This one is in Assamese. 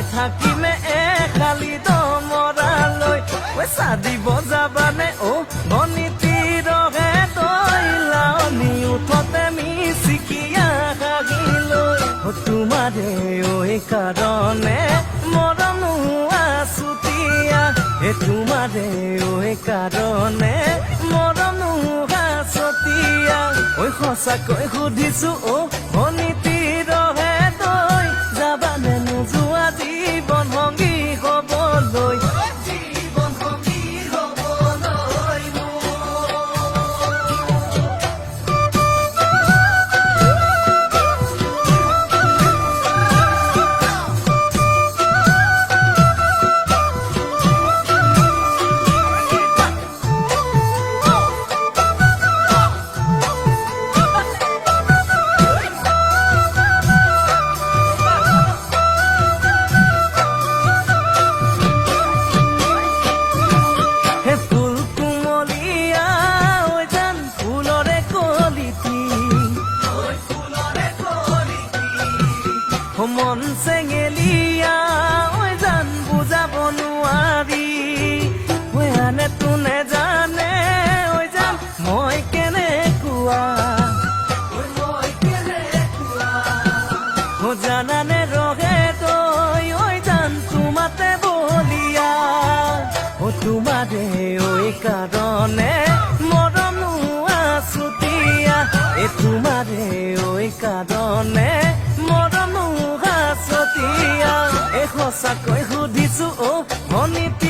চাই থাকিমে খালি দমৰালৈ পইচা দিব যাবানে অ ভনীতি ৰহে তইলানি উঠতে মিচিকিয়া কাগিলৈ তোমাৰে ঐ কাৰণে মৰম আছুতীয়া তোমাৰে ঐ কাৰণে মৰম আছতীয়া ঐ সঁচাকৈ সুধিছো অ ভনীতি ৰহে তই যাবানে নোযোৱা জীৱন সংগী হ'বলৈ জীৱন সংগী হ'বলৈ মন চেঙেলিয়া ঐ জান বুজাব নোৱাৰি ঐ আনে তোনে জানে ঐ জান মই কেনেকুৱা জানানে ৰহে তই ঐ জান তোমাতে বলিয়া তোমাৰে ঐ কাৰণে মৰম আছুতীয়া তোমাৰে ঐ কাৰণে মৰম সঁচাকৈ সুধিছো অ ভনীতি